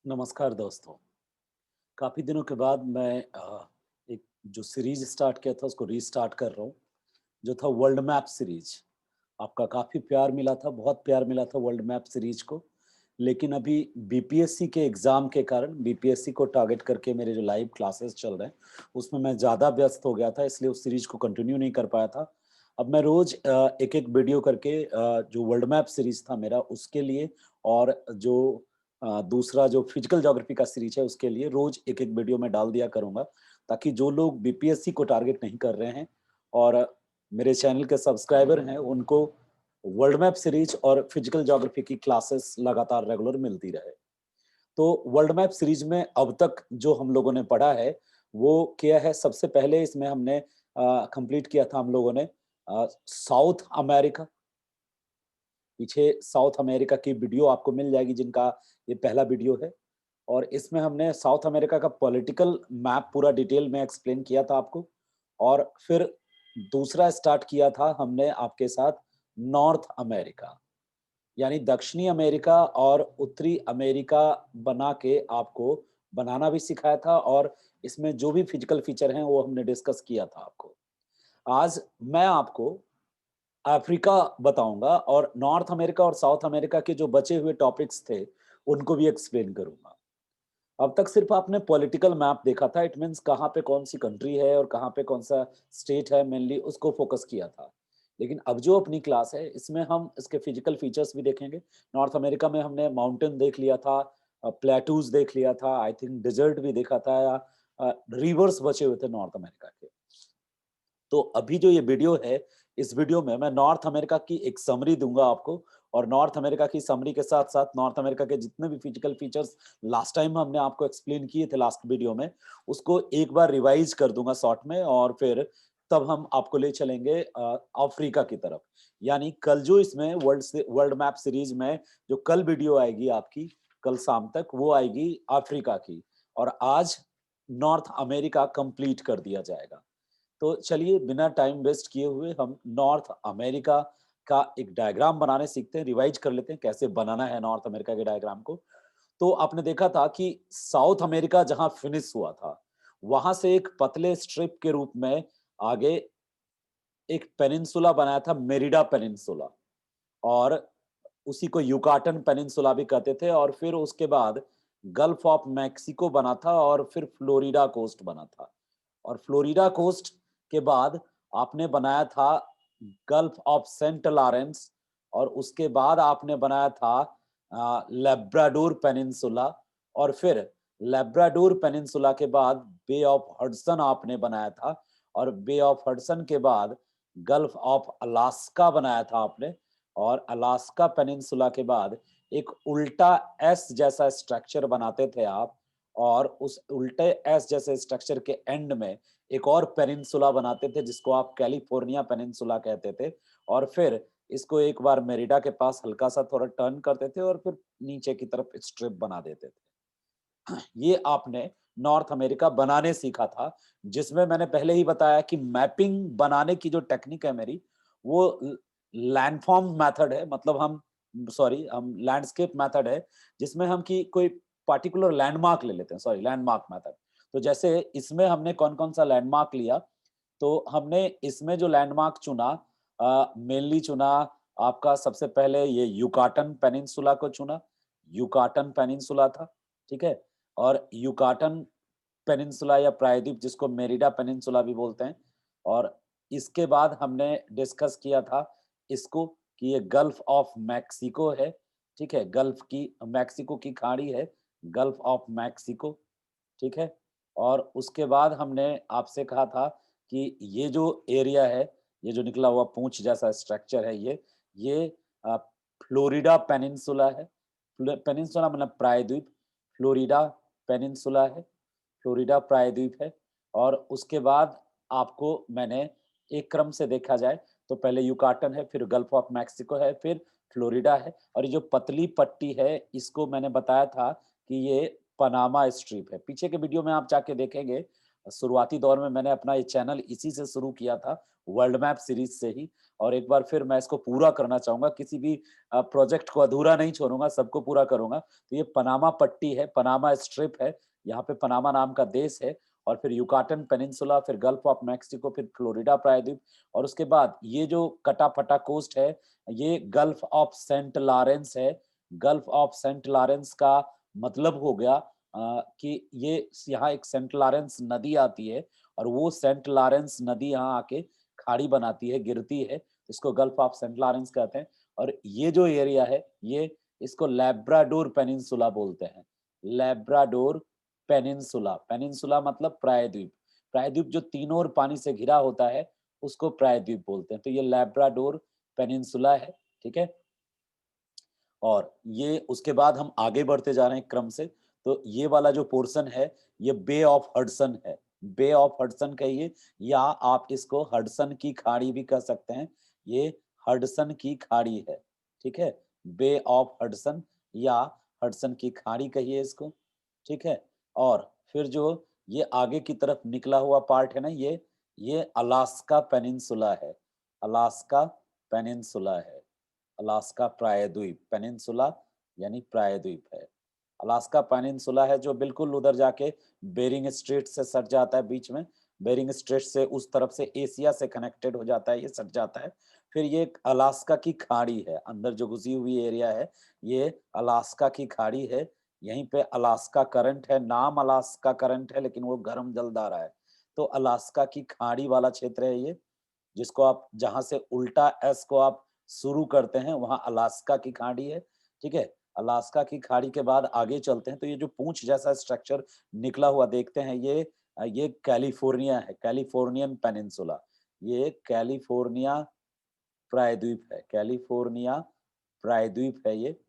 नमस्कार दोस्तों। काफ़ी दिनों के बाद मैं एक जो सीरीज़ स्टार्ट किया था उसको रीस्टार्ट कर रहा हूँ, जो था वर्ल्ड मैप सीरीज़। आपका काफ़ी प्यार मिला था, बहुत प्यार मिला था वर्ल्ड मैप सीरीज़ को। लेकिन अभी बीपीएससी के एग्ज़ाम के कारण बीपीएससी को टारगेट करके मेरे जो लाइव क्लासेस चल रहे हैं, उसमें मैं ज़्यादा व्यस्त हो गया था, इसलिए उस सीरीज़ को कंटिन्यू नहीं कर पाया था। अब मैं रोज़ एक-एक वीडियो करके जो वर्ल्ड मैप सीरीज़ था मेरा उसके लिए और जो दूसरा जो फिजिकल ज्योग्राफी का सीरीज है उसके लिए रोज एक-एक वीडियो मैं डाल दिया करूँगा, ताकि जो लोग बीपीएससी को टारगेट नहीं कर रहे हैं और मेरे चैनल के सब्सक्राइबर हैं, उनको वर्ल्ड मैप सीरीज और फिजिकल ज्योग्राफी की क्लासेस लगातार रेगुलर मिलती रहे। तो वर्ल्ड मैप सीरीज में अब तक जो हम लोगों ने पढ़ा है, वो क्या है सबसे पहले इसमें हमने कंप्लीट किया था हम लोगों ने साउथ अमेरिका। पीछे साउथ अमेरिका की वीडियो आपको मिल जाएगी जिनका ये पहला वीडियो है। और इसमें हमने साउथ अमेरिका का पॉलिटिकल मैप पूरा डिटेल में एक्सप्लेन किया था आपको। और फिर दूसरा स्टार्ट किया था हमने आपके साथ नॉर्थ अमेरिका, यानी दक्षिणी अमेरिका और उत्तरी अमेरिका बना के आपको बनाना भी सिखाया था और इसमें जो भी फिजिकल फीचर हैं वो हमने डिस्कस किया था आपको। आज मैं आपको अफ्रीका बताऊंगा और नॉर्थ अमेरिका और साउथ अमेरिका के जो बचे हुए टॉपिक्स थे उनको भी एक्सप्लेन करूंगा। अब तक सिर्फ आपने पॉलिटिकल मैप देखा था, इट मीन्स कहाँ पे कौन सी कंट्री है और कहाँ पे कौन सा स्टेट है, मेनली उसको फोकस किया था। लेकिन अब जो अपनी क्लास है इसमें हम इसके फिजिकल फीचर्स भी देखेंगे। नॉर्थ अमेरिका में हमने माउंटेन देख लिया था, प्लेटूज देख लिया था, आई थिंक डिजर्ट भी देखा था, या रिवर्स बचे हुए थे नॉर्थ अमेरिका के। तो अभी जो ये वीडियो है, इस वीडियो में मैं नॉर्थ अमेरिका की एक समरी दूँगा आपको और नॉर्थ अमेरिका की समरी के साथ-साथ नॉर्थ अमेरिका के जितने भी फिजिकल फीचर्स लास्ट टाइम हमने आपको एक्सप्लेन किए थे लास्ट वीडियो में, उसको एक बार रिवाइज़ कर दूँगा शॉर्ट में और फिर तब हम आपको ले चलेंगे अफ्रीका की तरफ। यानी कल जो इसमें वर्ल्ड मैप सीरीज़ में जो कल वीडियो आएगी आपकी, कल शाम तक वो आएगी अफ्रीका की और आज नॉर्थ अमेरिका कंप्लीट कर दिया जाएगा। तो चलिए बिना टाइम वेस्ट किए हुए हम नॉर्थ अमेरिका का एक डायग्राम बनाने सीखते हैं, रिवाइज कर लेते हैं कैसे बनाना है नॉर्थ अमेरिका के डायग्राम को। तो आपने देखा था कि साउथ अमेरिका जहां फिनिश हुआ था, वहां से एक पतले स्ट्रिप के रूप में आगे एक पेनिनसुला बनाया था, मेरिडा पेनिनसुला, और उसी को युकाटन पेनिनसुला भी कहते थे। और फिर उसके बाद गल्फ ऑफ मैक्सिको बना था और फिर फ्लोरिडा कोस्ट बना था। और फ्लोरिडा कोस्ट के बाद आपने बनाया था गल्फ ऑफ सेंट लॉरेंस और उसके बाद आपने बनाया था लेब्राडोर पेनिनसुला और फिर लेब्राडोर पेनिनसुला के बाद बे ऑफ हडसन आपने बनाया था और बे ऑफ हडसन के बाद गल्फ ऑफ अलास्का बनाया था आपने। और अलास्का पेनिनसुला के बाद एक उल्टा एस जैसा स्ट्रक्चर बनाते थे आप और उस उल्टे एस जैसे स्ट्रक्चर के एंड में एक और पेनिनसुला बनाते थे जिसको आप कैलिफोर्निया पेनिनसुला कहते थे। और फिर इसको एक बार मेरिडा के पास हल्का सा थोड़ा टर्न करते थे और फिर नीचे की तरफ स्ट्रिप बना देते थे। ये आपने नॉर्थ अमेरिका बनाने सीखा था, जिसमें मैंने पहले ही बताया कि मैपिंग बनाने की जो टेक्निक है मेरी, वो लैंडफॉर्म मेथड है। मतलब हम लैंडस्केप मेथड है, जिसमें हम की कोई पार्टिकुलर लैंडमार्क ले लेते हैं, सॉरी लैंडमार्क मेथड। तो जैसे इसमें हमने कौन-कौन सा लैंडमार्क लिया, तो हमने इसमें जो लैंडमार्क चुना, मेनली चुना आपका सबसे पहले ये युकाटन पेनिनसुला को चुना। युकाटन पेनिनसुला था, ठीक है? और युकाटन पेनिनसुला या प्रायद्वीप जिसको मेरिडा पेनिनसुला भी बोलते हैं। और इसके बाद हमने डिस्कस किया था इसको कि ये गल्फ ऑफ मैक्सिको है, ठीक है? गल्फ की मैक्सिको की खाड़ी है, गल्फ ऑफ मैक्सिको, ठीक है? और उसके बाद हमने आपसे कहा था कि ये जो एरिया है, ये जो निकला हुआ पूँछ जैसा स्ट्रक्चर है ये अ, फ्लोरिडा पेनिनसुला है। पेनिनसुला मतलब प्रायद्वीप, फ्लोरिडा पेनिनसुला है, फ्लोरिडा प्रायद्वीप है। और उसके बाद आपको मैंने एक क्रम से देखा जाए तो पहले युकाटन है, फिर गल्फ ऑफ मैक्सिको है, फिर फ्लोरिडा है और ये जो पतली पट्टी है इसको मैंने बताया था कि ये पनामा स्ट्रिप है। पीछे के वीडियो में आप जाके देखेंगे, शुरुआती दौर में मैंने अपना ये चैनल इसी से शुरू किया था, वर्ल्ड मैप सीरीज से ही। और एक बार फिर मैं इसको पूरा करना चाहूँगा, किसी भी प्रोजेक्ट को अधूरा नहीं छोड़ूँगा, सबको पूरा करूँगा। तो ये पनामा पट्टी है, पनामा स्ट्रिप है, यहाँ पे पनामा नाम का देश है, और फिर युकाटन पेनिनसुला, फिर गल्फ ऑफ मेक्सिको, फिर फ्लोरिडा प्रायद्वीप, और उसके बाद ये जो कटा-फटा कोस्ट है, ये गल्फ ऑफ सेंट लॉरेंस है। गल्फ ऑफ सेंट लॉरेंस का मतलब हो गया कि ये यहाँ एक सेंट लॉरेंस नदी आती है, और वो सेंट लॉरेंस नदी यहाँ आके खाड़ी बनाती है, गिरती है, इसको गल्फ ऑफ सेंट लॉरेंस कहते हैं। और ये जो एरिया है, ये इसको लैब्राडोर पेनिनसुला बोलते हैं। लैब्राडोर पेनिनसुला, पेनिनसुला मतलब प्रायद्वीप। प्रायद्वीप जो तीनों ओर पानी से घिरा होता है, उसको प्रायद्वीप बोलते हैं। तो ये लैब्राडोर पेनिनसुला है, ठीक है? और ये उसके बाद हम आगे बढ़ते जा रहे हैं क्रम से। तो ये वाला जो पोर्शन है, ये बे ऑफ हडसन है। बे ऑफ हडसन कहिए, या आप इसको हडसन की खाड़ी भी कह सकते हैं। ये हडसन की खाड़ी है, ठीक है? बे ऑफ हडसन या हडसन की खाड़ी कहिए इसको, ठीक है? और फिर जो ये आगे की तरफ निकला हुआ पार्ट है ना, ये अलास्का पेनिनसुला है। अलास्का पेनिनसुला है। अलास्का प्रायद्वीप, पेनिनसुला यानी प्रायद्वीप है। अलास्का पेनिनसुला है जो बिल्कुल उधर जाके बेरिंग स्ट्रेट से सट जाता है बीच में। बेरिंग स्ट्रेट से उस तरफ से एशिया से कनेक्टेड हो जाता है, ये सट जाता है। फिर ये एक अलास्का की खाड़ी है, अंदर जो घुसी हुई एरिया है, ये अलास्का की खाड़ी है। यहीं पे अलास्का करंट है, नाम अलास्का करंट है, लेकिन वो गर्म जलधारा है। तो अलास्का की खाड़ी वाला क्षेत्र है ये, जिसको आप जहाँ से उल्टा एस को आप शुरू करते हैं, वहाँ अलास्का की खाड़ी है, ठीक है? अलास्का की खाड़ी के बाद आगे चलते हैं, तो ये जो पूँछ जैसा स्ट्रक्चर निकला हुआ देखते हैं, ये कैलिफोर्निया है, कैलिफोर्नियन पेनिनसुला। ये कैलिफोर्निया प्रायद्वीप है, कैलिफोर्निया प्रायद्वीप है ये,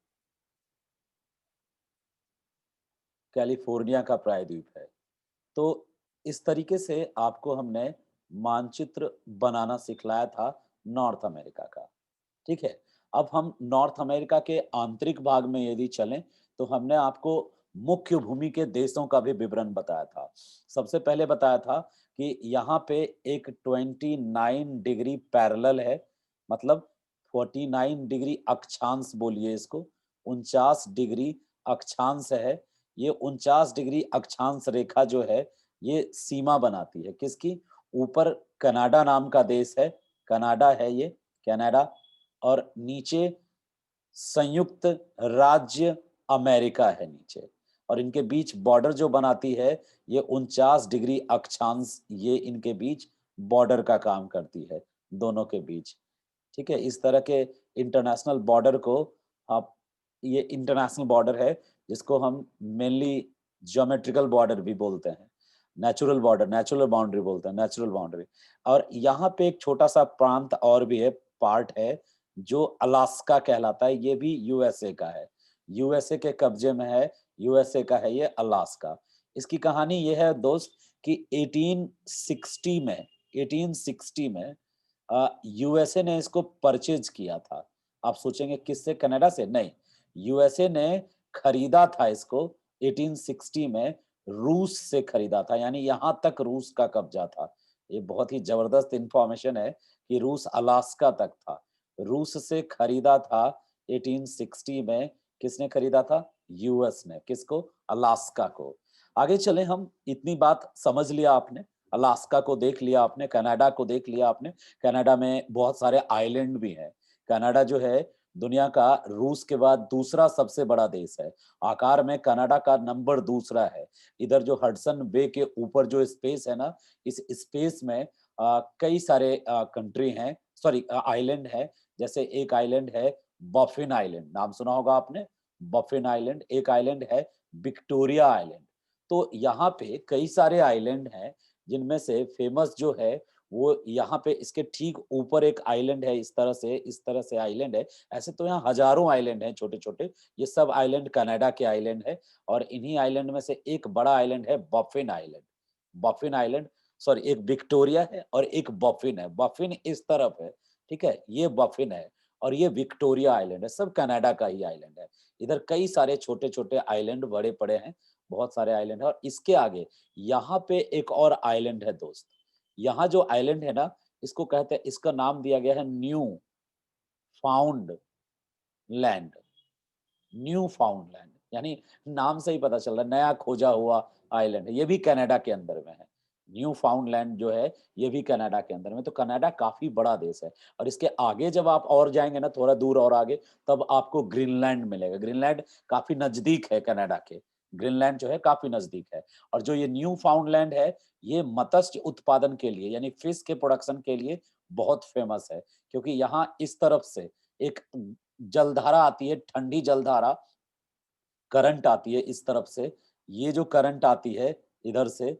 कैलिफोर्निया का प्रायद्वीप है। तो इस तरीके से आपको हमने मानचित्र बनाना सिखलाया था नॉर्थ अमेरिका का। ठीक है? अब हम नॉर्थ अमेरिका के आंतरिक भाग में यदि चलें, तो हमने आपको मुख्य भूमि के देशों का भी विवरण बताया था। सबसे पहले बताया था कि यहाँ पे एक 29 डिग्री पैरेलल है, मतलब 49 डिग्री अक्षांश बोलिए इसको, 49 डिग्री अक्षांश है। ये 49 डिग्री अक्षांश रेखा जो है, ये सीमा बनाती है किसकी? ऊपर कनाडा नाम का देश है, कनाडा है ये, कनाडा, और नीचे संयुक्त राज्य अमेरिका है नीचे, और इनके बीच बॉर्डर जो बनाती है, ये 49 डिग्री अक्षांश, ये इनके बीच बॉर्डर का काम करती है, दोनों के बीच। ठीक है? इस तरह के इंटरनेशनल बॉर्डर को आप, ये इंटरनेशनल बॉर्डर है, जिसको हम मेनली ज्योमेट्रिकल बॉर्डर भी बोलते हैं। नेचुरल बॉर्डर, नेचुरल बाउंड्री बोलते हैं, नेचुरल बाउंड्री। और यहाँ पे एक छोटा-सा प्रांत और भी है, पार्ट है, जो अलास्का कहलाता है, ये भी यूएसए का है। यूएसए के कब्जे में है, यूएसए का है ये अलास्का। इसकी कहानी ये है दोस्त कि 1860 में यूएसए ने इसको परचेज किया था। आप सोचेंगे किससे? कनाडा से? नहीं, यूएसए ने खरीदा था इसको 1860 में, रूस से खरीदा था, यानी यहाँ तक रूस का कब्जा था। ये बहुत ही जबरदस्त इंफॉर्मेशन है कि रूस अलास्का तक था। रूस से खरीदा था 1860 में, किसने खरीदा था? यूएस ने। किसको? अलास्का को। आगे चलें हम, इतनी बात समझ लिया आपने, अलास्का को देख लिया आपने, कनाडा को देख लिया आपने। कनाडा में बहुत सारे आइलैंड भी हैं। कनाडा जो है दुनिया का रूस के बाद दूसरा सबसे बड़ा देश है। आकार में कनाडा का नंबर दूसरा है। इधर जो हडसन बे के ऊपर जो स्पेस है ना, इस स्पेस में कई सारे कंट्री हैं, सॉरी आइलैंड है। जैसे एक आइलैंड है बफिन आइलैंड, नाम सुना होगा आपने, बफिन आइलैंड। एक आइलैंड है विक्टोरिया आइलैंड। तो यहाँ पे कई सारे आइलैंड हैं, जिनमें से फेमस जो है, वो यहाँ पे इसके ठीक ऊपर एक आइलैंड है, इस तरह से आइलैंड है। ऐसे तो यहाँ हजारों आइलैंड हैं छोटे-छोटे, ये सब आइलैंड कनाडा के आइलैंड है, और इन्हीं आइलैंड में से एक बड़ा आइलैंड है बफिन आइलैंड। बफिन आइलैंड, सॉरी, एक विक्टोरिया है और एक बफिन है। बफिन इस तरफ है, ठीक है? ये बफिन है। और ये विक्टोरिया आइलैंड है, सब कनाडा का ही आइलैंड है। इधर कई सारे छोटे-छोटे आइलैंड बड़े पड़े हैं, बहुत सारे आइलैंड हैं और इसके आगे यहाँ पे एक और आइलैंड है दोस्त। यहाँ जो आइलैंड है ना, इसको कहते हैं, इसका नाम दिया गया है new found land. New found land यानी नाम से ही पता चल रहा है नया खोजा हुआ आइलैंड है। ये भी कनाडा के अंदर में है। न्यू फाउंड लैंड जो है ये भी कनाडा के अंदर में। तो कनाडा काफी बड़ा देश है और इसके आगे जब आप और जाएंगे ना थोड़ा दूर और आगे, तब आपको ग्रीनलैंड मिलेगा। ग्रीनलैंड काफी नजदीक है कनाडा के। ग्रीनलैंड जो है काफी नजदीक है और जो ये न्यू फाउंड लैंड है ये मत्स्य उत्पादन के लिए यानी फिश के प्रोडक्शन के लिए बहुत फेमस है, क्योंकि यहाँ इस तरफ से एक जलधारा आती है, ठंडी जलधारा करंट आती है इस तरफ से। ये जो करंट आती है इधर से,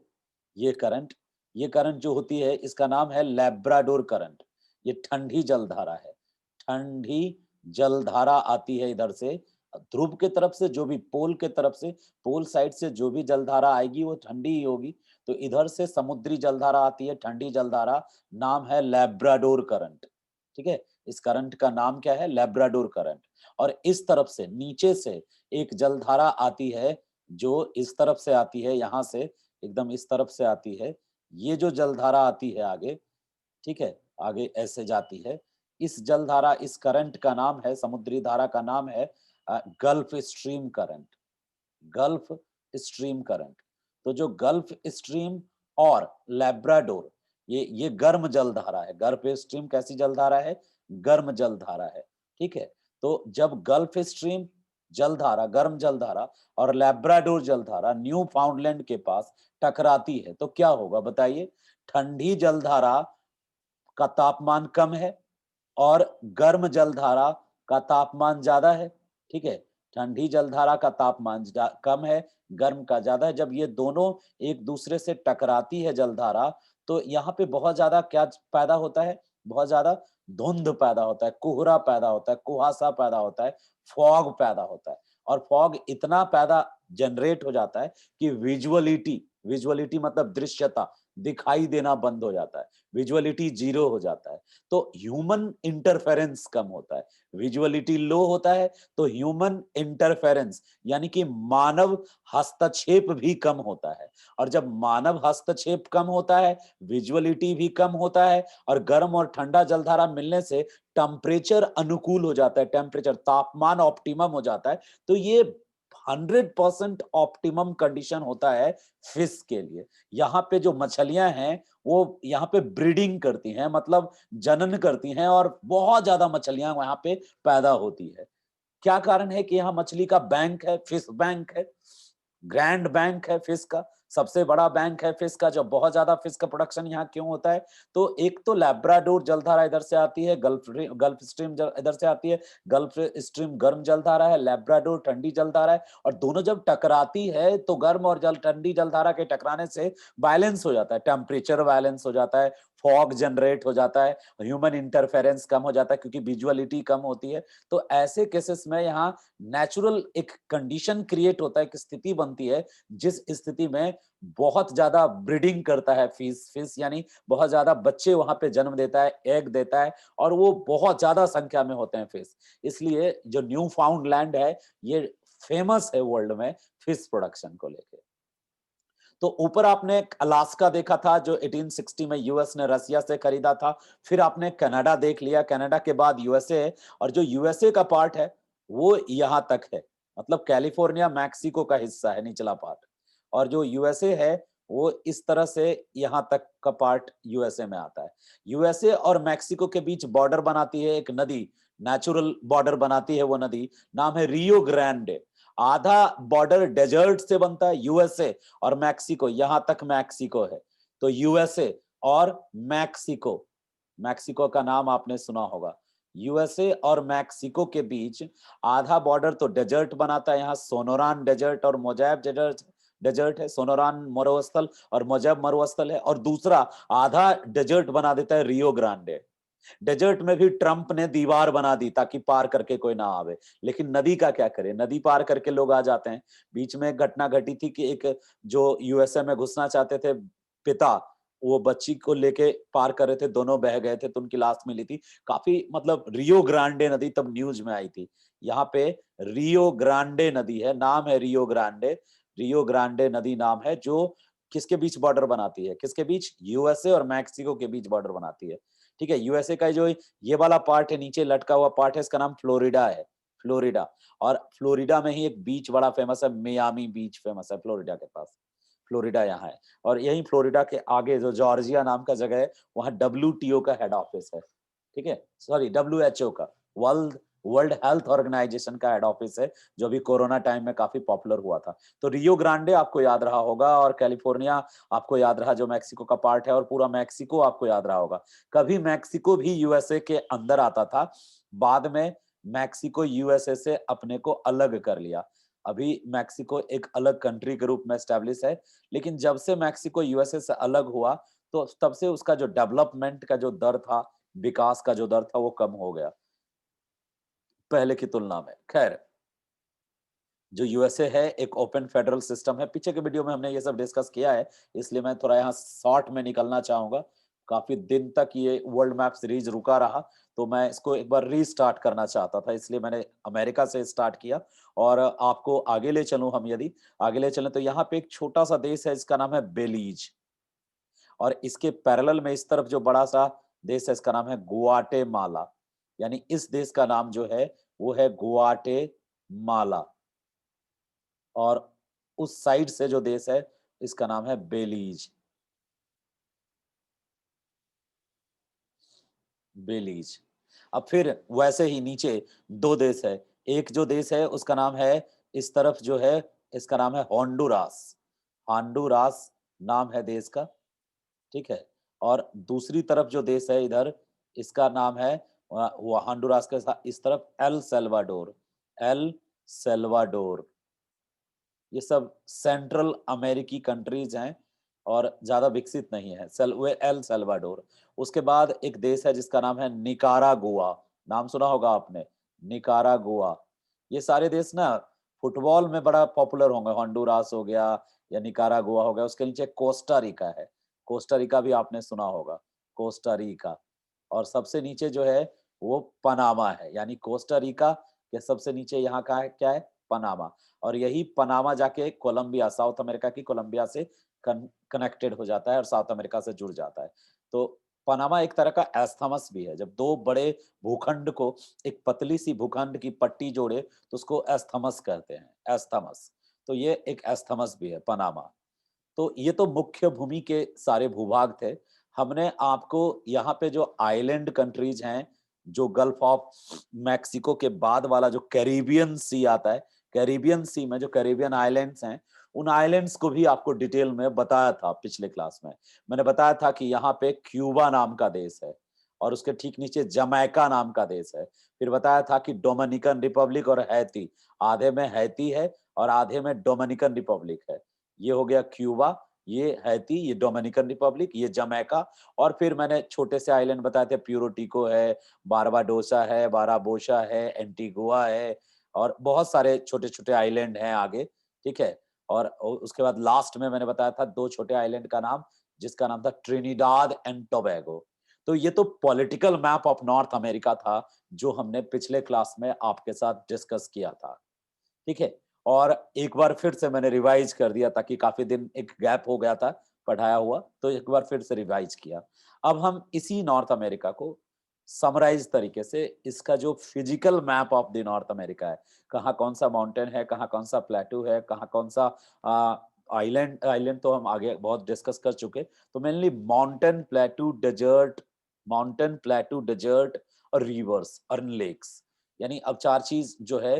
ये करंट जो होती है इसका नाम है लैब्राडोर करंट। ये ठंडी जलधारा है। ठंडी जलधारा आती है इधर से ध्रुव के तरफ से, जो भी पोल के तरफ से, पोल साइड से जो भी जलधारा आएगी वो ठंडी ही होगी। तो इधर से समुद्री जलधारा आती है, ठंडी जलधारा, नाम है लैब्राडोर करंट। ठीक है, इस करंट का नाम क्या है? Labrador current. और इस तरफ से नीचे से एक जलधारा आती है जो इस तरफ से आती है, यहाँ से एकदम इस तरफ से आती है। ये जो जलधारा आती है आगे, ठीक है, आगे ऐसे जाती है। इस जलधारा, इस करंट का नाम है, समुद्री धारा का नाम है gulf stream current. Gulf stream current. तो जो गल्फ स्ट्रीम और लैब्राडोर, ये गर्म जलधारा है। गल्फ स्ट्रीम कैसी जलधारा है? गर्म जलधारा है। ठीक है, तो जब गल्फ स्ट्रीम जलधारा, गर्म जलधारा और लैब्राडोर जलधारा न्यू फाउंडलैंड के पास टकराती है तो क्या होगा बताइए? ठंडी जलधारा का तापमान कम है और गर्म जलधारा का तापमान ज्यादा है। ठीक है, ठंडी जलधारा का तापमान कम है, गर्म का ज्यादा है। जब ये दोनों एक दूसरे से टकराती है जलधारा, तो यहाँ पे बहुत ज्यादा क्या पैदा होता है? बहुत ज्यादा धुंध पैदा होता है, कोहरा पैदा होता है, कुहासा पैदा होता है, फॉग पैदा होता है। और फॉग इतना पैदा जनरेट हो जाता है कि विजुअलिटी, विजुअलिटी मतलब दृश्यता, दिखाई देना बंद हो जाता है, विजुअलिटी जीरो हो जाता है। तो ह्यूमन इंटरफेरेंस कम होता है। विजुअलिटी लो होता है तो ह्यूमन इंटरफेरेंस यानी कि मानव हस्तक्षेप भी कम होता है। और जब मानव हस्तक्षेप कम होता है, विजुअलिटी भी कम होता है और गर्म और ठंडा जलधारा मिलने से टेम्परेचर अनुकूल हो जाता है, टेम्परेचर, तापमान ऑप्टिमम हो जाता है। तो ये 100% ऑप्टिमम कंडीशन होता है फिश के लिए। यहाँ पे जो मछलियां हैं वो यहाँ पे ब्रीडिंग करती हैं, मतलब जनन करती हैं और बहुत ज्यादा मछलियां वहां पे पैदा होती है। क्या कारण है कि यहाँ मछली का बैंक है, फिश बैंक है, ग्रैंड बैंक है फिश का, सबसे बड़ा बैंक है फिश का। जो बहुत ज्यादा फिश का प्रोडक्शन यहाँ क्यों होता है? तो एक तो लैब्राडोर जलधारा इधर से आती है, गल्फ स्ट्रीम इधर से आती है। गल्फ स्ट्रीम गर्म जलधारा है, लैब्राडोर ठंडी जलधारा है और दोनों जब टकराती है तो गर्म और ठंडी जलधारा के टकराने से बैलेंस हो जाता है, टेम्परेचर बैलेंस हो जाता है, फॉग जनरेट हो जाता है, ह्यूमन इंटरफेरेंस कम हो जाता है क्योंकि विजुअलिटी कम होती है। तो ऐसे केसेस में यहाँ नेचुरल एक कंडीशन क्रिएट होता है, एक स्थिति बनती है जिस स्थिति में बहुत ज्यादा ब्रीडिंग करता है फिश। फिश यानी बहुत ज्यादा बच्चे वहां पे जन्म देता है, एग देता है और वो बहुत ज्यादा संख्या में होते हैं फिश। इसलिए जो न्यू फाउंड लैंड है ये फेमस है वर्ल्ड में फिश प्रोडक्शन को लेके। तो ऊपर आपने अलास्का देखा था जो 1860 में यूएस ने रसिया से खरीदा था। फिर आपने कनाडा देख लिया, कनाडा के बाद यूएसए है और जो यूएसए का पार्ट है वो यहाँ तक है, मतलब कैलिफोर्निया मैक्सिको का हिस्सा है निचला पार्ट। और जो यूएसए है वो इस तरह से यहाँ तक का पार्ट यूएसए में आता है। यूएसए और मैक्सिको के बीच बॉर्डर बनाती है एक नदी, नेचुरल बॉर्डर बनाती है वो नदी, नाम है रियो ग्रांडे। आधा बॉर्डर डेजर्ट से बनता है, यूएसए और मैक्सिको, यहां तक मैक्सिको है। तो यूएसए और मैक्सिको, मैक्सिको का नाम आपने सुना होगा। यूएसए और मैक्सिको के बीच आधा बॉर्डर तो डेजर्ट बनाता है, यहाँ सोनोरान डेजर्ट और मोजाब डेजर्ट, डेजर्ट है, सोनोरान मरुस्थल और मोजाब मरुस्थल है। और दूसरा आधा डेजर्ट बना देता है रियो ग्रांडे। डेजर्ट में भी ट्रंप ने दीवार बना दी ताकि पार करके कोई ना आवे, लेकिन नदी का क्या करे? नदी पार करके लोग आ जाते हैं। बीच में एक घटना घटी थी कि एक जो यूएसए में घुसना चाहते थे पिता, वो बच्ची को लेके पार कर रहे थे, दोनों बह गए थे तो उनकी लाश मिली थी। काफ़ी मतलब रियो ग्रांडे नदी तब न्यूज़ में आई थी। यहाँ पे रियो ग्रांडे नदी है, नाम है रियो ग्रांडे। रियो ग्रांडे नदी नाम है जो किसके बीच बॉर्डर बनाती है? किसके बीच? यूएसए और मेक्सिको के बीच बॉर्डर बनाती है। ठीक है? यूएसए का जो ये वाला पार्ट है, नीचे लटका हुआ पार्ट है, इसका नाम फ्लोरिडा है, फ्लोरिडा। और फ्लोरिडा में ही एक बीच बड़ा फेमस है, मियामी बीच फेमस है फ्लोरिडा के पास। फ्लोरिडा यहाँ है और यहीं फ्लोरिडा के आगे जो जॉर्जिया नाम का जगह है, वहाँ डब्ल्यूटीओ का हेड ऑफिस है। ठीक है? सॉरी डब्ल्यूएचओ का, वर्ल्ड वर्ल्ड हेल्थ ऑर्गेनाइजेशन का हेड ऑफिस है, जो अभी कोरोना टाइम में काफ़ी पॉपुलर हुआ था। तो रियो ग्रांडे आपको याद रहा होगा और कैलिफोर्निया आपको याद रहा जो मेक्सिको का पार्ट है और पूरा मेक्सिको आपको याद रहा होगा। कभी मेक्सिको भी यूएसए के अंदर आता था, बाद में मेक्सिको यूएसए से अपने को अलग कर लिया। अभी मेक्सिको एक अलग कंट्री के रूप में एस्टेब्लिश है, लेकिन जब से मेक्सिको यूएसए से अलग हुआ, तो तब से उसका जो डेवलपमेंट का जो दर था, विकास का जो दर था, वो कम हो गया, पहले की तुलना में। खैर, जो यूएसए है एक ओपन फेडरल सिस्टम है। पीछे के वीडियो में हमने ये सब डिस्कस किया है, इसलिए मैं थोड़ा यहाँ शॉर्ट में निकलना चाहूँगा। काफ़ी दिन तक ये वर्ल्ड मैप सीरीज़ रुका रहा, तो मैं इसको एक बार रीस्टार्ट करना चाहता था, इसलिए मैंने अमेरिका से स्टार्ट किया और आपको आगे ले चलूँ हम यदि, आगे ले चलें तो यहाँ पे एक छोटा-सा देश है, इसका नाम है बेलीज़। और इसके पैरेलल में इस तरफ जो बड़ा-सा देश है, इसका नाम है गुआटेमाला। यानी इस देश का नाम जो है, वो है गुआटेमाला। और उस साइड से जो देश है, इसका नाम है बेलीज़, बेलीज़। अब फिर वैसे ही नीचे 2 देश है। एक जो देश है उसका नाम है इस तरफ जो है, इसका नाम है होंडुरास। होंडुरास नाम है देश का, ठीक है? और दूसरी तरफ जो देश है इधर, इसका नाम है वो होंडुरास के सा इस तरफ एल साल्वाडोर, एल साल्वाडोर। ये सब सेंट्रल अमेरिकी कंट्रीज हैं और ज़्यादा विकसित नहीं है। सेल वे एल साल्वाडोर। उसके बाद एक देश है जिसका नाम है निकारागुआ, नाम सुना होगा आपने, निकारागुआ। ये सारे देश ना फुटबॉल में बड़ा पॉपुलर होंगे, होंडुरास हो गया या निकारागुआ हो गया, उसके नीचे कोस्टा रिका है। कोस्टा रिका भी आपने सुना होगा, कोस्टा रिका। और सबसे नीचे जो है वो पनामा है, यानी कोस्टा रिका के सबसे नीचे यहाँ का है क्या है? पनामा। और यही पनामा जाके कोलंबिया, साउथ अमेरिका की कोलंबिया से कनेक्टेड हो जाता है और साउथ अमेरिका से जुड़ जाता है। तो पनामा एक तरह का एस्थमस भी है। जब 2 बड़े भूखंड को एक पतली सी भूखंड की पट्टी जोड़े तो उसको एस्थमस कहते हैं, एस्थमस। तो ये एक एस्थमस भी है पनामा। तो ये तो मुख्य भूमि के सारे भूभाग थे। हमने आपको यहाँ पे जो आइलैंड कंट्रीज़ हैं, जो गल्फ ऑफ मेक्सिको के बाद वाला जो कैरिबियन सी आता है, कैरिबियन सी में जो कैरिबियन आइलैंड्स हैं, उन आइलैंड्स को भी आपको डिटेल में बताया था पिछले क्लास में। मैंने बताया था कि यहाँ पे क्यूबा नाम का देश है और उसके ठीक नीचे जमैका नाम का देश है। फिर बताया था कि डोमिनिकन रिपब्लिक और हैती, आधे में हैती है और आधे में डोमिनिकन रिपब्लिक है। ये हो गया क्यूबा, ये हैती, ये डोमिनिकन रिपब्लिक, ये जमैका और फिर मैंने छोटे से आइलैंड बताए थे, प्यूरोटिको है, बारबाडोसा है, बाराबोसा है, एंटीगुआ है और बहुत सारे छोटे-छोटे आइलैंड हैं आगे, ठीक है? और उसके बाद लास्ट में मैंने बताया था 2 छोटे आइलैंड का नाम, जिसका नाम था ट्रिनिडाद एंड टोबैगो। तो ये तो political map of north America था, जो हमने पिछले क्लास में आपके साथ डिस्कस किया था। ठीक है? और एक बार फिर से मैंने रिवाइज़ कर दिया ताकि काफ़ी दिन एक गैप हो गया था पढ़ाया हुआ, तो एक बार फिर से रिवाइज़ किया। अब हम इसी नॉर्थ अमेरिका को समराइज़ तरीके से इसका जो physical map of the north America है, कहाँ कौन-सा माउंटेन है, कहाँ कौन-सा प्लेट्यू है, कहाँ कौन-सा आइलैंड आइलैंड तो हम आगे बहुत डिस्कस कर चुके। तो मेनली माउंटेन, प्लेट्यू, डेज़र्ट और रिवर्स और लेक्स। यानी अब 4 चीज़ जो है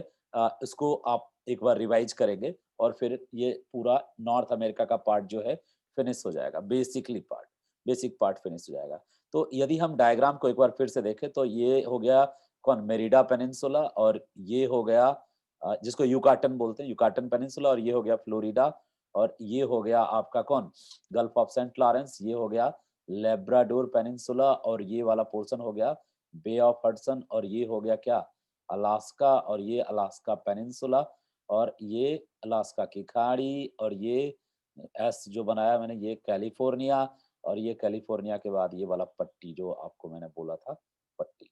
इसको आप एक बार रिवाइज़ करेंगे और फिर ये पूरा नॉर्थ अमेरिका का पार्ट जो है फिनिश हो जाएगा, बेसिक पार्ट फिनिश हो जाएगा। तो यदि हम डायग्राम को एक बार फिर से देखें तो ये हो गया कौन मेरिडा पेनिनसुला और ये हो गया जिसको युकाटन बोलते हैं, युकाटन पेनिनसुला और ये हो गया फ्लोरिडा और ये हो गया आपका कौन गल्फ ऑफ सेंट लॉरेंस, ये हो गया लेब्राडोर पेनिनसुला और ये वाला पोर्शन हो गया बे ऑफ हडसन और ये हो गया क्या अलास्का और ये अलास्का पेनिनसुला और ये अलास्का की खाड़ी और ये एस जो बनाया मैंने ये कैलिफोर्निया और ये कैलिफोर्निया के बाद ये वाला पट्टी जो आपको मैंने बोला था, पट्टी।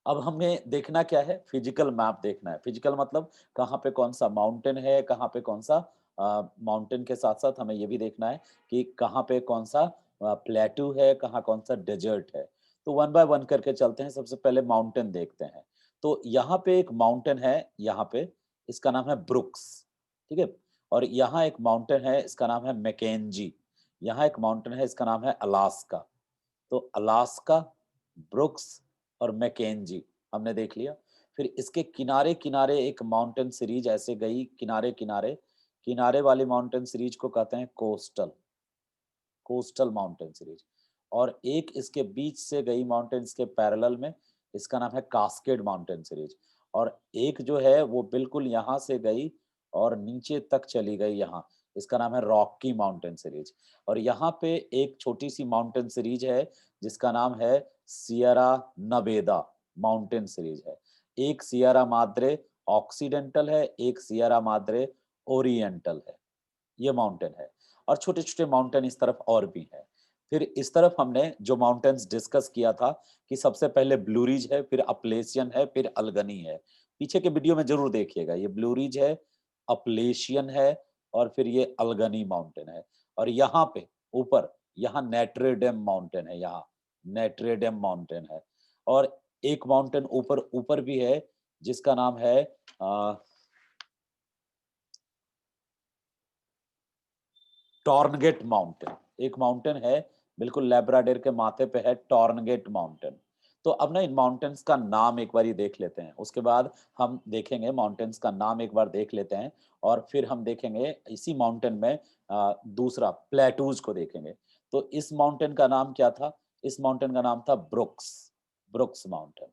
अब हमें देखना क्या है? फिजिकल मैप देखना है। फिजिकल मतलब कहाँ पे कौन-सा माउंटेन है, कहाँ पे कौन-सा माउंटेन के साथ-साथ हमें ये भी देखना है कि कहाँ पे कौन-सा प्लेट्यू है, कहाँ कौन-सा डेज़र्ट है। तो वन बाय वन करके चलते हैं, सबसे पहले माउंटेन देखते हैं। तो यहाँ पे एक माउंटेन है, यहाँ पे, इसका नाम है ब्रुक्स, ठीक है? और यहाँ एक माउंटेन है, इसका नाम है मैकेंजी। यहाँ एक माउंटेन है, इसका नाम है अलास्का। तो अलास्का, ब्रुक्स और मैकेंजी हमने देख लिया। फिर इसके किनारे-किनारे एक माउंटेन सीरीज़ ऐसे गई किनारे-किनारे, किनारे वाली माउंटेन सीरीज़ को कहते हैं कोस्टल, कोस्टल माउंटेन सीरीज़। और एक इसके बीच से गई माउंटेन्स के पैरेलल में, इसका नाम है कास्केड माउंटेन सीरीज़। और एक जो है वो बिल्कुल यहाँ से गई और नीचे तक चली गई यहाँ, इसका नाम है रॉकी माउंटेन सीरीज़। और यहाँ पे एक छोटी-सी माउंटेन सीरीज़ है, जिसका नाम है सिएरा नेवेदा माउंटेन सीरीज़ है। एक सिएरा माद्रे ऑक्सीडेंटल है, एक सिएरा माद्रे ओरिएंटल है। ये माउंटेन है और छोटे-छोटे माउंटेन इस तरफ और भी हैं। फिर इस तरफ हमने जो माउंटेन्स डिस्कस किया था कि सबसे पहले ब्लू रिज है, फिर अपलेशियन है, फिर अल्गनी है। पीछे के वीडियो में ज़रूर देखिएगा, ये ब्लू रिज है, अपलेशियन है और फिर ये अल्गनी माउंटेन है। और यहाँ पे ऊपर, यहाँ नेट्रेडेम माउंटेन है, यहाँ नेट्रेडेम माउंटेन है। और एक माउंटेन ऊपर ऊपर भी है, जिसका नाम है अ टॉर्नगेट माउंटेन, एक माउंटेन है, बिल्कुल लैब्राडोर के माथे पे है टॉर्नगेट माउंटेन। तो अब ना इन माउंटेन्स का नाम एक बारी देख लेते हैं, उसके बाद हम देखेंगे माउंटेन्स का नाम एक बार देख लेते हैं और फिर हम देखेंगे इसी माउंटेन में दूसरा प्लेटूज़ को देखेंगे। तो इस माउंटेन का नाम क्या था? इस माउंटेन का नाम था ब्रुक्स, ब्रुक्स माउंटेन।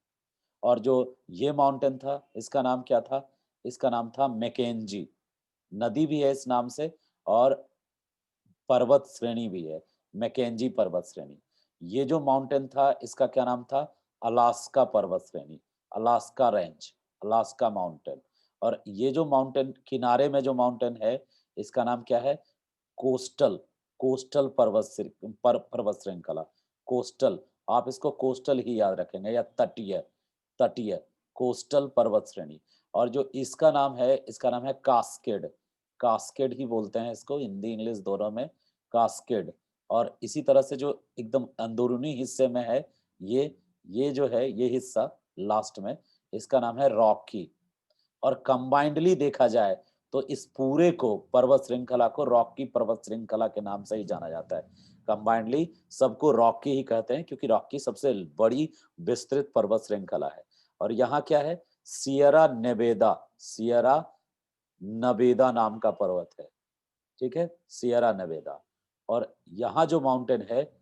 और जो ये माउंटेन था, इसका नाम क्या था? इसका नाम था मैकेंजी। नदी भी है इस नाम से और पर्वत श्रेणी भी है, मैकेंजी पर्वत श्रेणी। ये जो माउंटेन था, इसका क्या नाम था? अलास्का पर्वत श्रेणी, अलास्का रेंज, अलास्का माउंटेन। और ये जो माउंटेन किनारे में जो माउंटेन है, इसका नाम क्या है? कोस्टल, कोस्टल पर्वत श्रृंखला, कोस्टल। आप इसको कोस्टल ही याद रखेंगे या तटीय, तटीय, कोस्टल पर्वत श्रेणी। और जो इसका नाम है, इसका नाम है कास्केड, कास्केड ही बोलते हैं इसको, हिंदी इंग्लिश दोनों में कास्केड। और इसी तरह से जो एकदम अंदरूनी हिस्से में है, ये जो है ये हिस्सा लास्ट में, इसका नाम है रॉकी। और कंबाइंडली देखा जाए तो इस पूरे को पर्वत श्रृंखला को रॉकी पर्वत श्रृंखला के नाम से ही जाना जाता है। कंबाइंडली सबको रॉकी ही कहते हैं क्योंकि रॉकी सबसे बड़ी विस्तृत पर्वत श्रृंखला है। और यहाँ क्या है? सियरा नेवेदा, सियरा नवेदा नाम का पर्वत है, ठीक है? Sierra Nevada. और यहाँ जो माउंटेन है,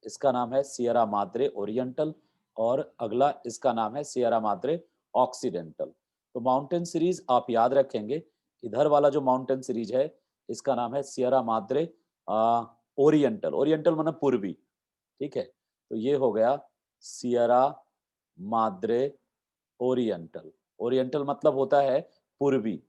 इसका नाम है सियरा माद्रे ओरिएंटल और अगला इसका नाम है सियरा माद्रे ऑक्सीडेंटल। तो माउंटेन सीरीज आप याद रखेंगे, इधर वाला जो माउंटेन सीरीज है, इसका नाम है सियरा माद्रे ओरिएंटल, ओरिएंटल मतलब पूर्वी, ठीक है? तो ये हो गया सियरा माद्रे ओरिएंटल, ओरिएंटल मतलब होता है पूर्वी।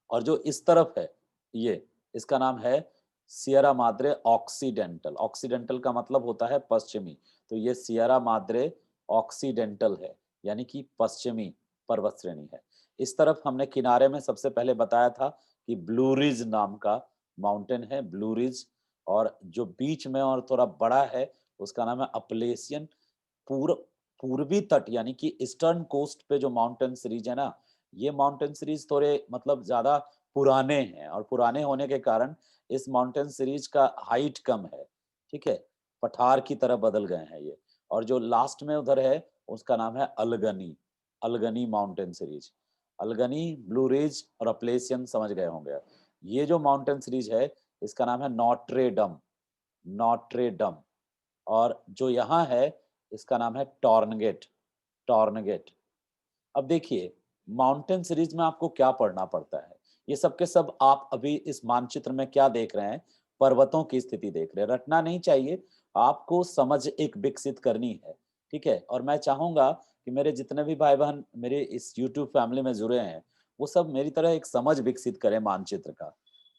और जो इस तरफ है, ये, इसका नाम है सियरा माद्रे ऑक्सीडेंटल, ऑक्सीडेंटल का मतलब होता है पश्चिमी। तो ये सियरा माद्रे ऑक्सीडेंटल है, यानी कि पश्चिमी पर्वत श्रेणी है। इस तरफ हमने किनारे में सबसे पहले बताया था कि ब्लू रिज नाम का माउंटेन है, ब्लू रिज। और जो बीच में और थोड़ा बड़ा है, उसका नाम है अपलेशियन। पूर्व पूर्वी तट यानी कि ईस्टर्न कोस्ट पे जो माउंटेन सीरीज है ना, ये माउंटेन सीरीज थोड़े मतलब ज़्यादा पुराने हैं और पुराने होने के कारण इस माउंटेन सीरीज का हाइट कम है, ठीक है? पठार की तरह बदल गए हैं ये। और जो लास्ट में उधर है, उसका नाम है अल्गनी, अल्गनी माउंटेन सीरीज। अल्गनी, ब्लू रिज और अपलेशियन समझ गए होंगे। ये जो माउंटेन सीरीज है, इसका नाम है नॉट्रे-डम, नॉट्रे-डम। और जो यहाँ है, इसका नाम है टॉर्नगेट, टॉर्नगेट। अब देखिए, माउंटेन सीरीज में आपको क्या पढ़ना पड़ता है? ये सब के सब आप अभी इस मानचित्र में क्या देख रहे हैं? पर्वतों की स्थिति देख रहे हैं। रटना नहीं चाहिए, आपको समझ एक विकसित करनी है, ठीक है? और मैं चाहूँगा कि मेरे जितने भी भाई-बहन मेरे इस यूट्यूब फैमिली में जुड़े हैं, वो सब मेरी तरह एक समझ विकसित करें मानचित्र का।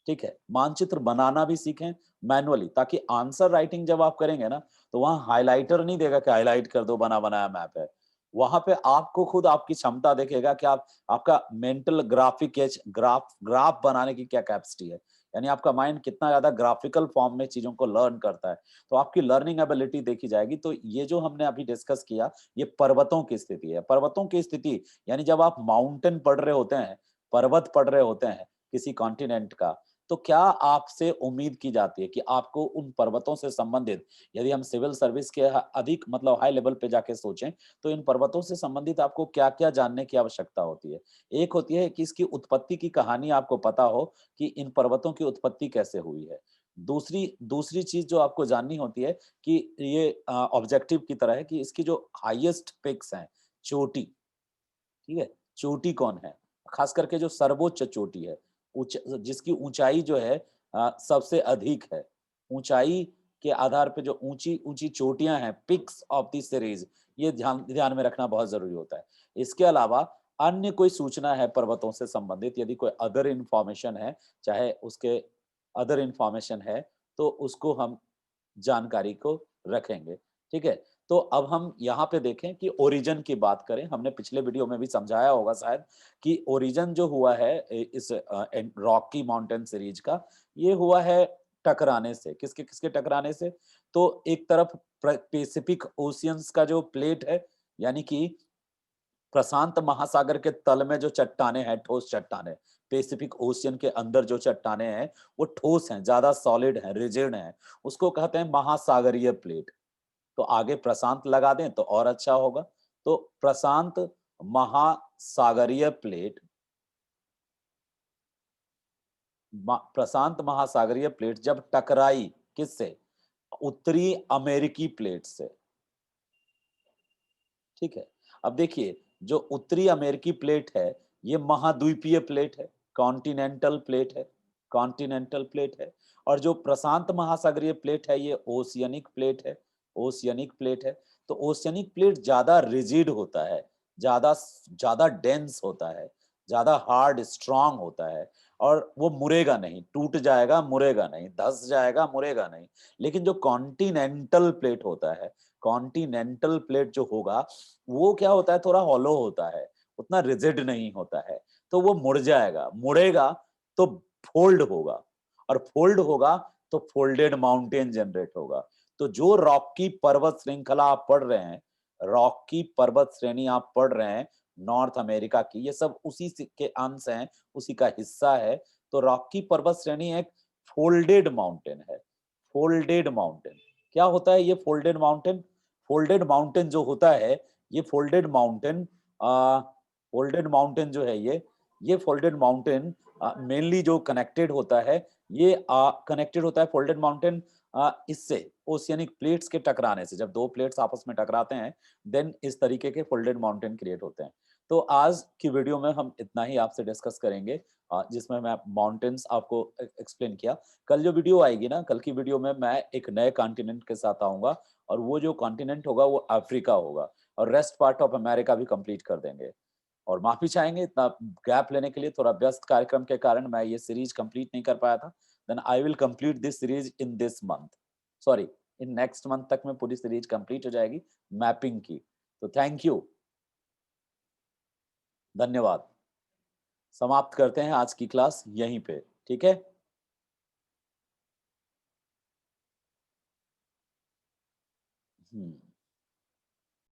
ठीक है, मानचित्र बनाना भी सीखें मैनुअली, ताकि आंसर राइटिंग जब आप करेंगे ना, तो वहाँ हाइलाइटर नहीं देगा कि हाइलाइट कर दो, बना बनाया मैप है। वहाँ पे आपको खुद आपकी क्षमता देखेगा कि आप आपका mental graphic age graph graph बनाने की क्या कैपेसिटी है। यानी आपका माइंड कितना ज़्यादा ग्राफिकल फॉर्म में चीज़ों को लर्न करता है। तो आपकी लर्निंग एबिलिटी देखी जाएगी। तो ये जो हमने अभी डिस्कस किया, ये पर्वतों की स्थिति है। पर्वतों की स्थिति यानी जब आप माउंटेन पढ़ रहे होते हैं, पर्वत पढ़ रहे होते हैं किसी कॉन्टिनेंट का, तो क्या आपसे उम्मीद की जाती है कि आपको उन पर्वतों से संबंधित, यदि हम सिविल सर्विस के अधिक मतलब हाई लेवल पे जाके सोचें, तो इन पर्वतों से संबंधित आपको क्या-क्या जानने की आवश्यकता होती है? एक होती है कि इसकी उत्पत्ति की कहानी आपको पता हो कि इन पर्वतों की उत्पत्ति कैसे हुई है। दूसरी दूसरी चीज़ जो आपको जाननी होती है कि ये ऑब्जेक्टिव की तरह है कि इसकी जो हाईएस्ट पीक्स हैं, चोटी, ठीक है? चोटी कौन है? खास करके जो सर्वोच्च चोटी है, ऊँच जिसकी ऊँचाई जो है सबसे अधिक है। ऊँचाई के आधार पे जो ऊँची-ऊँची चोटियाँ हैं, पीक्स ऑफ द सीरीज़, ये ध्यान ध्यान में रखना बहुत ज़रूरी होता है। इसके अलावा अन्य कोई सूचना है पर्वतों से संबंधित, यदि कोई अदर इन्फॉर्मेशन है, चाहे उसके अदर इन्फॉर्मेशन है, तो उसको हम जानकारी को रखेंगे, ठीक है? तो अब हम यहाँ पे देखें कि ओरिजिन की बात करें, हमने पिछले वीडियो में भी समझाया होगा शायद कि ओरिजिन जो हुआ है इस रॉकी माउंटेन सीरीज का, ये हुआ है टकराने से। किसके टकराने से? तो एक तरफ पैसिफिक ओशियंस का जो प्लेट है, यानी कि प्रशांत महासागर के तल में जो चट्टानें हैं, ठोस चट्टानें, पैसिफिक ओशियन के अंदर जो चट्टानें हैं, वो ठोस हैं, ज़्यादा सॉलिड हैं, रिजिड हैं, उसको कहते हैं महासागरीय प्लेट। तो आगे प्रशांत लगा दें तो और अच्छा होगा। तो प्रशांत महासागरीय प्लेट, प्रशांत महासागरीय प्लेट जब टकराई किससे? उत्तरी अमेरिकी प्लेट से, ठीक है। अब देखिए, जो उत्तरी अमेरिकी प्लेट है, ये महाद्वीपीय प्लेट है, कॉन्टिनेंटल प्लेट है, कॉन्टिनेंटल प्लेट है। और जो प्रशांत महासागरीय प्लेट है, ये ओशियनिक प्लेट है, ओशियनिक प्लेट है। तो ओशियनिक प्लेट ज़्यादा रिजिड होता है, ज़्यादा डेंस होता है, ज़्यादा हार्ड स्ट्रॉन्ग होता है और वो मुड़ेगा नहीं, टूट जाएगा, मुड़ेगा नहीं, धँस जाएगा, मुड़ेगा नहीं। लेकिन जो कॉन्टिनेंटल प्लेट होता है, कॉन्टिनेंटल प्लेट जो होगा, वो क्या होता है, थोड़ा हॉलो होता है, उतना रिजिड नहीं होता है, तो वो मुड़ जाएगा, मुड़ेगा तो फोल्ड होगा और फोल्ड होगा तो फोल्डेड माउंटेन जनरेट होगा। तो जो रॉक की पर्वत श्रृंखला आप पढ़ रहे हैं, रॉक की पर्वत श्रेणी आप पढ़ रहे हैं, नॉर्थ अमेरिका की, ये सब उसी के अंश हैं, उसी का हिस्सा है। तो रॉक की पर्वत श्रेणी एक फोल्डेड माउंटेन है, फोल्डेड माउंटेन। क्या होता है ये फोल्डेड माउंटेन? फोल्डेड माउंटेन जो होता है, ये फोल्डेड माउंटेन जो है ये फोल्डेड माउंटेन मेनली जो कनेक्टेड होता है, ये कनेक्टेड होता है फोल्डेड माउंटेन इससे ओशियनिक प्लेट्स के टकराने से। जब 2 प्लेट्स आपस में टकराते हैं, देन इस तरीके के फोल्डेड माउंटेन क्रिएट होते हैं। तो आज की वीडियो में हम इतना ही आपसे डिस्कस करेंगे जिसमें मैं माउंटेन्स आपको एक्सप्लेन किया। कल जो वीडियो आएगी ना, कल की वीडियो में मैं एक नए कॉन्टिनेंट के साथ आऊँगा और वो जो कॉन्टिनेंट होगा वो अफ्रीका होगा और रेस्ट पार्ट ऑफ अमेरिका भी कंप्लीट कर देंगे। और माफ़ी चाहेंगे इतना गैप लेने के लिए, थोड़ा व्यस्त कार्यक्रम के कारण मैं ये सीरीज़ कंप्लीट नहीं कर पाया था। Then I will complete this series in this month. Sorry, in next month तक में पूरी सीरीज़ कंप्लीट हो जाएगी मैपिंग की। तो थैंक यू, धन्यवाद। समाप्त करते हैं आज की क्लास यहीं पे, ठीक है? हुँ।